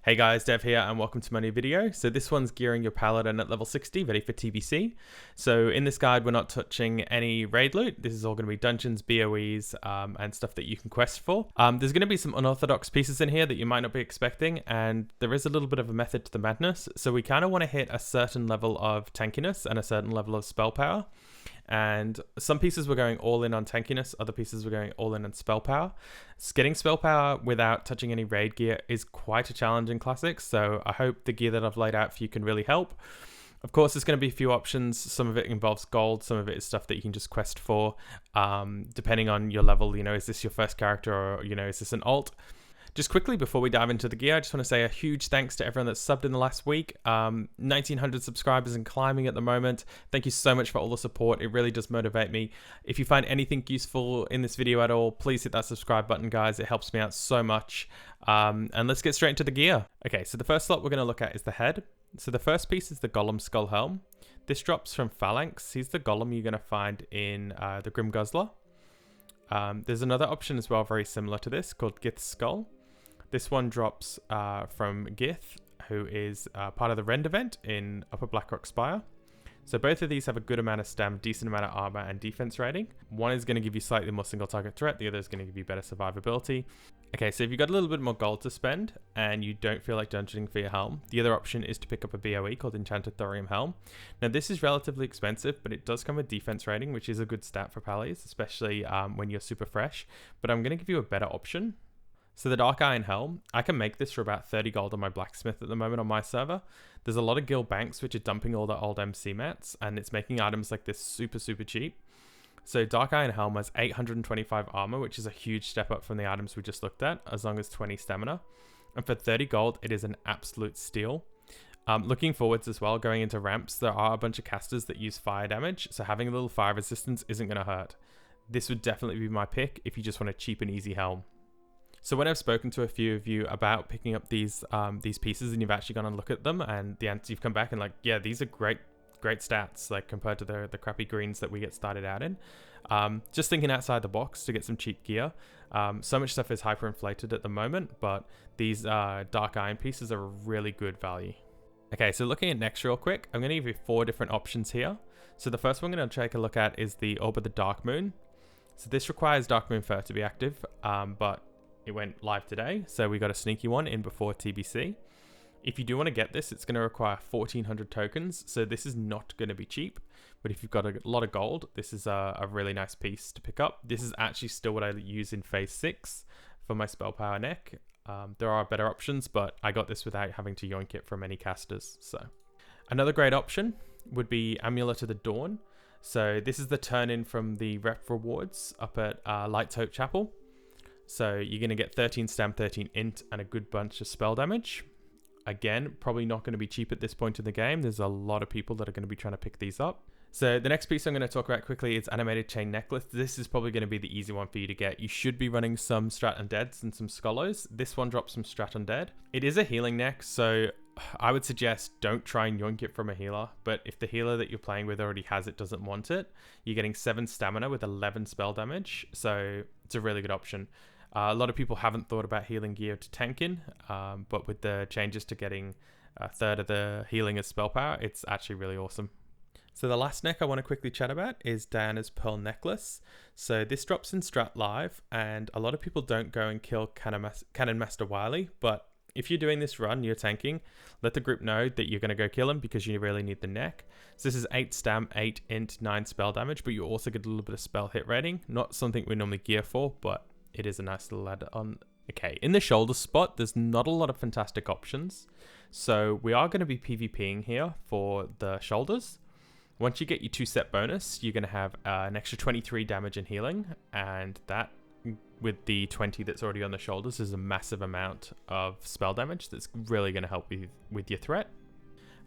Hey guys, Dev here and welcome to my new video. So this one's gearing your Paladin at level 60, ready for TBC. So in this guide, we're not touching any raid loot. This is all going to be dungeons, BOEs, and stuff that you can quest for. There's going to be some unorthodox pieces in here that you might not be expecting, and there is a little bit of a method to the madness. So we kind of want to hit a certain level of tankiness and a certain level of spell power. And some pieces were going all in on tankiness, other pieces were going all in on spell power. Getting spell power without touching any raid gear is quite a challenge in Classics, so I hope the gear that I've laid out for you can really help. Of course, there's going to be a few options. Some of it involves gold, some of it is stuff that you can just quest for, depending on your level. Is this your first character or, is this an alt? Just quickly before we dive into the gear, I just want to say a huge thanks to everyone that's subbed in the last week. 1,900 subscribers and climbing at the moment. Thank you so much for all the support. It really does motivate me. If you find anything useful in this video at all, please hit that subscribe button, guys. It helps me out so much. And let's get straight into the gear. Okay, so the first slot we're going to look at is the head. So the first piece is the Golem Skull Helm. This drops from Phalanx. He's the Golem you're going to find in the Grim Guzzler. There's another option as well, very similar to this, called Gith's Skull. This one drops from Gith, who is part of the Rend event in Upper Blackrock Spire. So both of these have a good amount of stam, decent amount of armor and defense rating. One is going to give you slightly more single target threat, the other is going to give you better survivability. Okay, so if you've got a little bit more gold to spend and you don't feel like dungeoning for your helm, the other option is to pick up a BOE called Enchanted Thorium Helm. Now this is relatively expensive, but it does come with defense rating, which is a good stat for Pallies, especially when you're super fresh. But I'm going to give you a better option. So the Dark Iron Helm, I can make this for about 30 gold on my blacksmith at the moment on my server. There's a lot of guild banks which are dumping all the old MC mats, and it's making items like this super cheap. So Dark Iron Helm has 825 armor, which is a huge step up from the items we just looked at, as long as 20 stamina. And for 30 gold, it is an absolute steal. Looking forwards as well, going into ramps, there are a bunch of casters that use fire damage, so having a little fire resistance isn't going to hurt. This would definitely be my pick if you just want a cheap and easy helm. So when I've spoken to a few of you about picking up these pieces and you've actually gone and looked at them and the answer you've come back and like, yeah, these are great stats, like compared to the crappy greens that we get started out in. Just thinking outside the box to get some cheap gear. So much stuff is hyperinflated at the moment, but these dark iron pieces are a really good value. Okay, so looking at next real quick, I'm going to give you 4 different options here. So the first one I'm going to take a look at is the Orb of the Dark Moon. So this requires Dark Moon Fur to be active, but it went live today, so we got a sneaky one in before TBC. If you do want to get this, it's going to require 1,400 tokens, so this is not going to be cheap. But if you've got a lot of gold, this is a really nice piece to pick up. This is actually still what I use in Phase 6 for my spell power neck. There are better options, but I got this without having to yoink it from any casters. So another great option would be Amulet of the Dawn. So this is the turn-in from the rep rewards up at Light's Hope Chapel. So you're going to get 13 stam, 13 int, and a good bunch of spell damage. Again, probably not going to be cheap at this point in the game. There's a lot of people that are going to be trying to pick these up. So the next piece I'm going to talk about quickly is Animated Chain Necklace. This is probably going to be the easy one for you to get. You should be running some Strat Undeads and some Scholars. This one drops some Strat Undead. It is a healing neck, so I would suggest don't try and yoink it from a healer. But if the healer that you're playing with already has it, doesn't want it, you're getting 7 stamina with 11 spell damage. So it's a really good option. A lot of people haven't thought about healing gear to tank in, but with the changes to getting a third of the healing as spell power, it's actually really awesome. So the last neck I want to quickly chat about is Diana's Pearl Necklace. So this drops in Strat Live, and a lot of people don't go and kill Cannon Master Wily, but if you're doing this run, you're tanking, let the group know that you're going to go kill him because you really need the neck. So this is 8 stam, 8 int, 9 spell damage, but you also get a little bit of spell hit rating. Not something we normally gear for, but it is a nice little add-on. Okay, in the shoulder spot, there's not a lot of fantastic options. So we are going to be PvPing here for the shoulders. Once you get your 2-step bonus, you're going to have an extra 23 damage and healing. And that, with the 20 that's already on the shoulders, is a massive amount of spell damage that's really going to help you with your threat.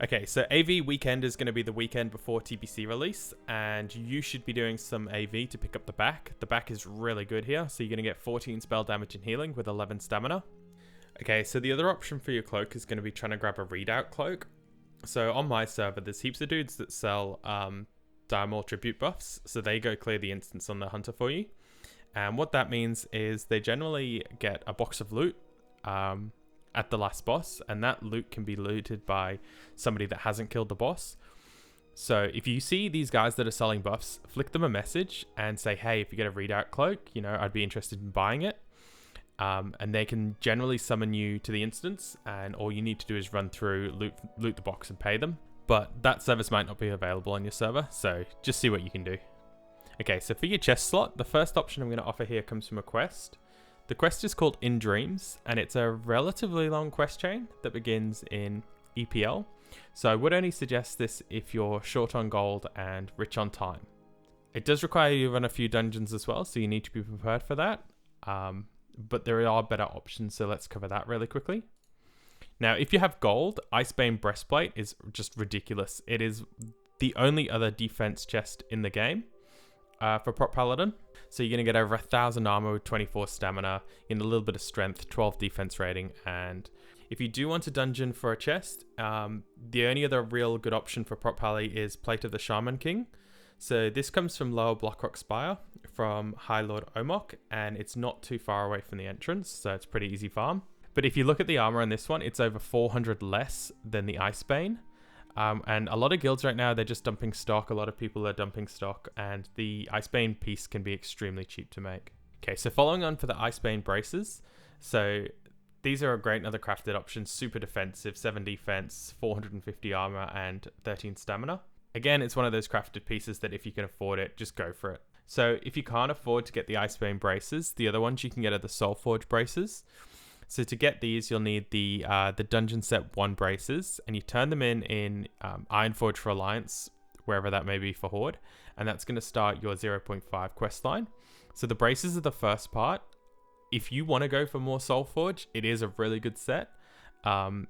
Okay, so AV weekend is going to be the weekend before TBC release, and you should be doing some AV to pick up the back. The back is really good here, so you're going to get 14 spell damage and healing with 11 stamina. Okay, so the other option for your cloak is going to be trying to grab a readout cloak. So on my server, there's heaps of dudes that sell Dire Maul tribute buffs, so they go clear the instance on the hunter for you. And what that means is they generally get a box of loot, at the last boss, and that loot can be looted by somebody that hasn't killed the boss. So if you see these guys that are selling buffs, flick them a message and say, hey, if you get a readout cloak, you know, I'd be interested in buying it. And they can generally summon you to the instance, and all you need to do is run through, loot the box and pay them. But that service might not be available on your server, so just see what you can do. Okay, so for your chest slot, the first option I'm going to offer here comes from a quest. The quest is called In Dreams, and it's a relatively long quest chain that begins in EPL. So I would only suggest this if you're short on gold and rich on time. It does require you to run a few dungeons as well, so you need to be prepared for that. But there are better options, so let's cover that really quickly. Now, if you have gold, Icebane Breastplate is just ridiculous. It is the only other defense chest in the game for Prot Paladin. So you're going to get over 1,000 armor with 24 stamina, in a little bit of strength, 12 defense rating, and if you do want a dungeon for a chest, the only other real good option for Prot Pally is Plate of the Shaman King. So this comes from Lower Blackrock Spire from High Lord Omok, and it's not too far away from the entrance, so it's pretty easy farm. But if you look at the armor on this one, it's over 400 less than the Icebane. And a lot of guilds right now, they're just dumping stock. A lot of people are dumping stock, and the Icebane piece can be extremely cheap to make. Okay, so following on for the Icebane braces. So these are a great another crafted option, super defensive, 7 defense, 450 armor, and 13 stamina. Again, it's one of those crafted pieces that if you can afford it, just go for it. So if you can't afford to get the Icebane braces, the other ones you can get are the Soulforge braces. So to get these, you'll need the Dungeon Set 1 braces, and you turn them in Ironforge for Alliance, wherever that may be for Horde, and that's going to start your 0.5 quest line. So the braces are the first part. If you want to go for more Soulforge, it is a really good set.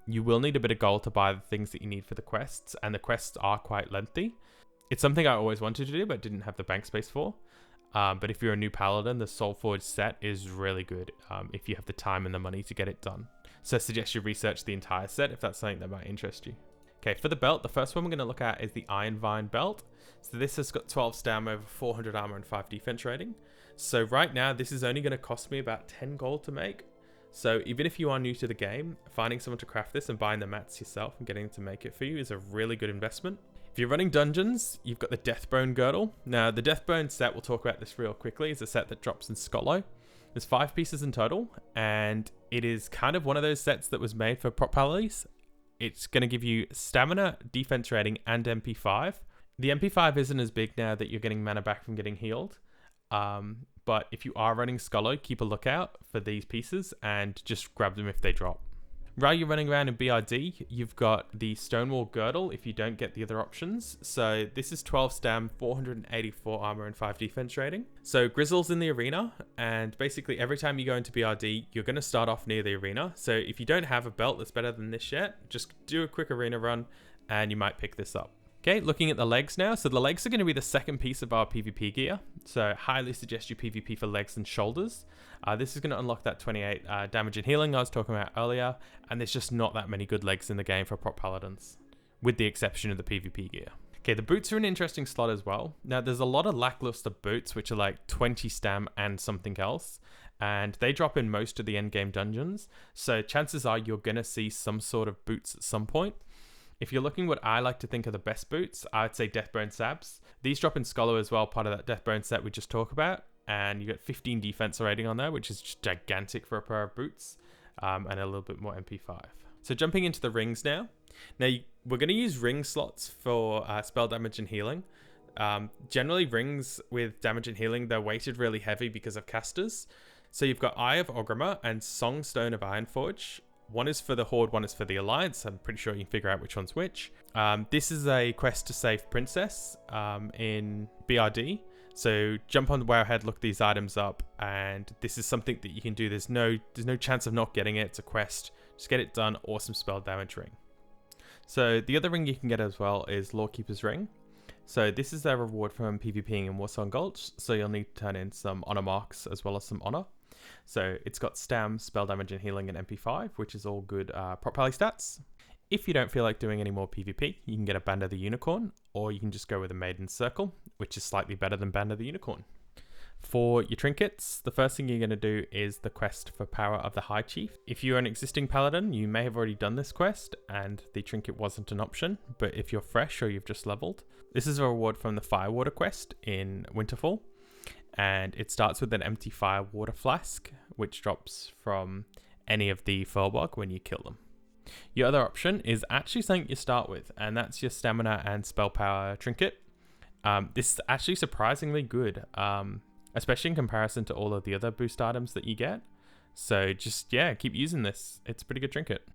You will need a bit of gold to buy the things that you need for the quests, and the quests are quite lengthy. It's something I always wanted to do, but didn't have the bank space for. But if you're a new paladin, the Soulforge set is really good if you have the time and the money to get it done. So I suggest you research the entire set if that's something that might interest you. Okay, for the belt, the first one we're going to look at is the Iron Vine belt. So this has got 12 stam, over 400 armor, and 5 defense rating. So right now, this is only going to cost me about 10 gold to make. So even if you are new to the game, finding someone to craft this and buying the mats yourself and getting them to make it for you is a really good investment. If you're running dungeons, you've got the Deathbone Girdle. Now, the Deathbone set, we'll talk about this real quickly, is a set that drops in Scotlow. There's 5 pieces in total, and it is kind of one of those sets that was made for Prot Paladins. It's going to give you stamina, defense rating, and MP5. The MP5 isn't as big now that you're getting mana back from getting healed. But if you are running Scotlow, keep a lookout for these pieces and just grab them if they drop. While you're running around in BRD, you've got the Stonewall Girdle if you don't get the other options. So this is 12 stam, 484 armor, and 5 defense rating. So Grizzle's in the arena, and basically every time you go into BRD, you're going to start off near the arena. So if you don't have a belt that's better than this yet, just do a quick arena run and you might pick this up. Okay, looking at the legs now. So the legs are going to be the second piece of our PvP gear. So highly suggest you PvP for legs and shoulders. This is going to unlock that 28 damage and healing I was talking about earlier. And there's just not that many good legs in the game for Prot Paladins, with the exception of the PvP gear. Okay, the boots are an interesting slot as well. Now, there's a lot of lackluster boots, which are like 20 stam and something else. And they drop in most of the endgame dungeons. So chances are you're going to see some sort of boots at some point. If you're looking what I like to think are the best boots, I'd say Deathbone Sabs. These drop in Scholar as well, part of that Deathbone set we just talked about. And you get 15 defense rating on there, which is just gigantic for a pair of boots. And a little bit more MP5. So jumping into the rings now. Now, we're going to use ring slots for spell damage and healing. Generally, rings with damage and healing, they're weighted really heavy because of casters. So you've got Eye of Orgrimmar and Songstone of Ironforge. One is for the Horde, one is for the Alliance. I'm pretty sure you can figure out which one's which. This is a quest to save Princess in BRD. So jump on the Wowhead, look these items up, and this is something that you can do. There's no chance of not getting it. It's a quest. Just get it done. Awesome spell damage ring. So the other ring you can get as well is Lawkeeper's Ring. So this is their reward from PvPing in Warsong Gulch. So you'll need to turn in some honor marks as well as some honor. So it's got stam, spell damage, and healing, and MP5, which is all good Prot Pally stats. If you don't feel like doing any more PvP, you can get a Band of the Unicorn, or you can just go with a Maiden's Circle, which is slightly better than Band of the Unicorn. For your trinkets, the first thing you're going to do is the quest for Power of the High Chief. If you're an existing paladin, you may have already done this quest and the trinket wasn't an option, but if you're fresh or you've just leveled, this is a reward from the Firewater quest in Winterfall, and it starts with an empty firewater flask, which drops from any of the Furbolg when you kill them. Your other option is actually something you start with, and that's your stamina and spell power trinket. This is actually surprisingly good, especially in comparison to all of the other boost items that you get. So just, yeah, keep using this. It's a pretty good trinket.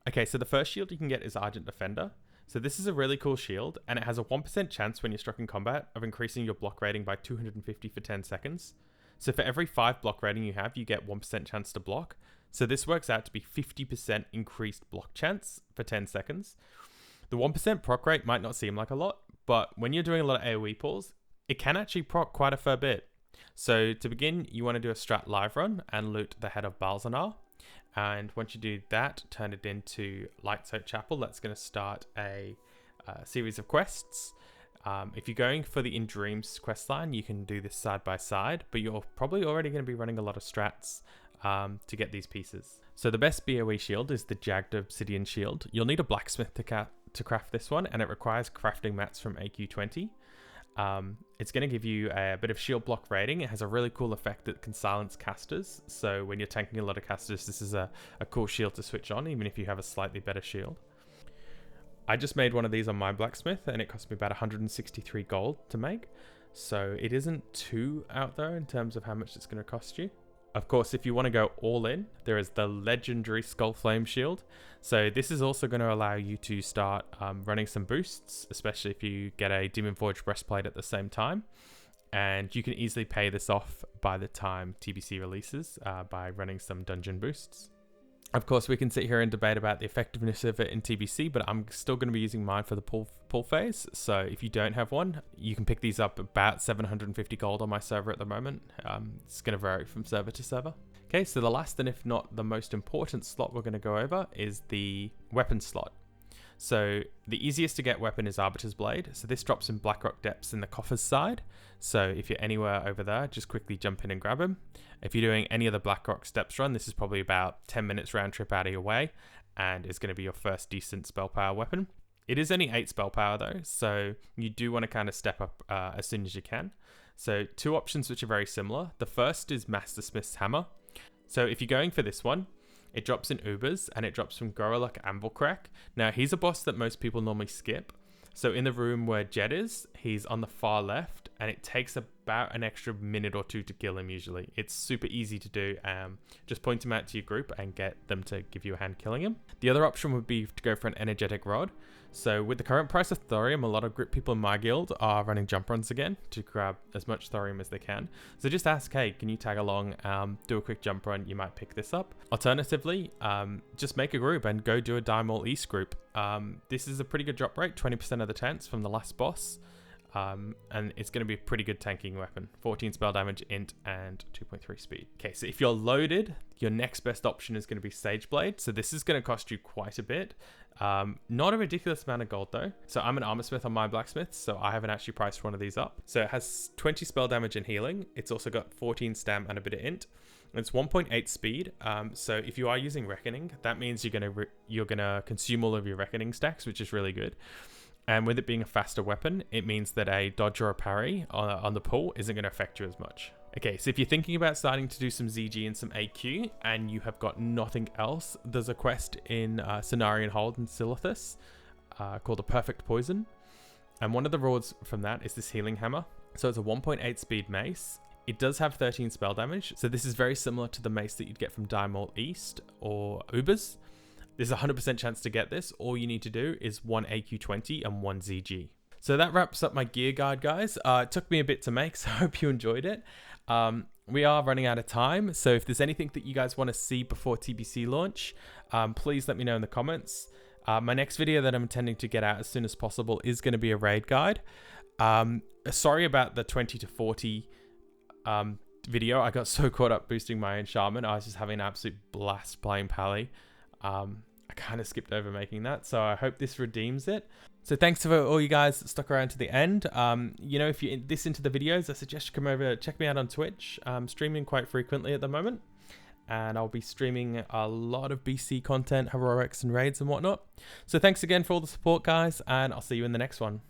Okay, so the first shield you can get is Argent Defender. So this is a really cool shield, and it has a 1% chance when you're struck in combat of increasing your block rating by 250 for 10 seconds. So for every 5 block rating you have, you get 1% chance to block. So this works out to be 50% increased block chance for 10 seconds. The 1% proc rate might not seem like a lot, but when you're doing a lot of AoE pulls, it can actually proc quite a fair bit. So to begin, you want to do a strat live run and loot the head of Balzanar. And once you do that, turn it into Light Soak Chapel. That's going to start a series of quests. If you're going for the In Dreams questline, you can do this side by side, but you're probably already going to be running a lot of strats to get these pieces. So the best BOE shield is the Jagged Obsidian Shield. You'll need a blacksmith to craft this one, and it requires crafting mats from AQ20. It's going to give you a bit of shield block rating. It has a really cool effect that can silence casters. So when you're tanking a lot of casters, this is a cool shield to switch on, even if you have a slightly better shield. I just made one of these on my blacksmith, and it cost me about 163 gold to make. So it isn't too out there in terms of how much it's going to cost you. Of course, if you want to go all in, there is the legendary Skull Flame Shield. So this is also going to allow you to start running some boosts, especially if you get a Demon Forge Breastplate at the same time. And you can easily pay this off by the time TBC releases by running some dungeon boosts. Of course, we can sit here and debate about the effectiveness of it in TBC, but I'm still going to be using mine for the pull phase. So if you don't have one, you can pick these up about 750 gold on my server at the moment. It's going to vary from server to server. Okay, so the last and if not the most important slot we're going to go over is the weapon slot. So the easiest to get weapon is Arbiter's Blade. So this drops in Blackrock Depths in the coffers side. So if you're anywhere over there, just quickly jump in and grab him. If you're doing any of the Blackrock Steps run, this is probably about 10 minutes round trip out of your way, and is going to be your first decent spell power weapon. It is only 8 spell power though, so you do want to kind of step up as soon as you can. So 2 options which are very similar. The first is Master Smith's Hammer. So if you're going for this one, it drops in Ubers, and it drops from Gorolok Anvilcrack. Now, he's a boss that most people normally skip. So in the room where Jed is, he's on the far left, and it takes about an extra minute or 2 to kill him usually. It's super easy to do. Just point him out to your group and get them to give you a hand killing him. The other option would be to go for an Energetic Rod. So with the current price of thorium, a lot of group people in my guild are running jump runs again to grab as much thorium as they can. So just ask, hey, can you tag along, do a quick jump run? You might pick this up. Alternatively, just make a group and go do a Dimol East group. This is a pretty good drop rate, 20% of the chance from the last boss. And it's going to be a pretty good tanking weapon. 14 spell damage, int, and 2.3 speed. Okay, so if you're loaded, your next best option is going to be Sage Blade. So this is going to cost you quite a bit. Not a ridiculous amount of gold though. So I'm an armor smith on my blacksmith, so I haven't actually priced one of these up. So it has 20 spell damage and healing. It's also got 14 stam and a bit of int. It's 1.8 speed. So if you are using Reckoning, that means you're gonna consume all of your Reckoning stacks, which is really good. And with it being a faster weapon, it means that a dodge or a parry on the pull isn't going to affect you as much. Okay, so if you're thinking about starting to do some ZG and some AQ, and you have got nothing else, there's a quest in Cenarian Hold in Silithus called a Perfect Poison. And one of the rewards from that is this Healing Hammer. So it's a 1.8 speed mace. It does have 13 spell damage. So this is very similar to the mace that you'd get from Dimol East or Ubers. There's a 100% chance to get this. All you need to do is 1 AQ20 and 1 ZG. So that wraps up my gear guide, guys. It took me a bit to make, so I hope you enjoyed it. We are running out of time, so if there's anything that you guys want to see before TBC launch, please let me know in the comments. My next video that I'm intending to get out as soon as possible is going to be a raid guide. Sorry about the 20 to 40 video. I got so caught up boosting my own shaman. I was just having an absolute blast playing Pally. I kind of skipped over making that, so I hope this redeems it. So thanks for all you guys that stuck around to the end. You know, if you're this into the videos, I suggest you come over, check me out on Twitch. I'm streaming quite frequently at the moment, and I'll be streaming a lot of BC content, heroics and raids and whatnot. So thanks again for all the support, guys, and I'll see you in the next one.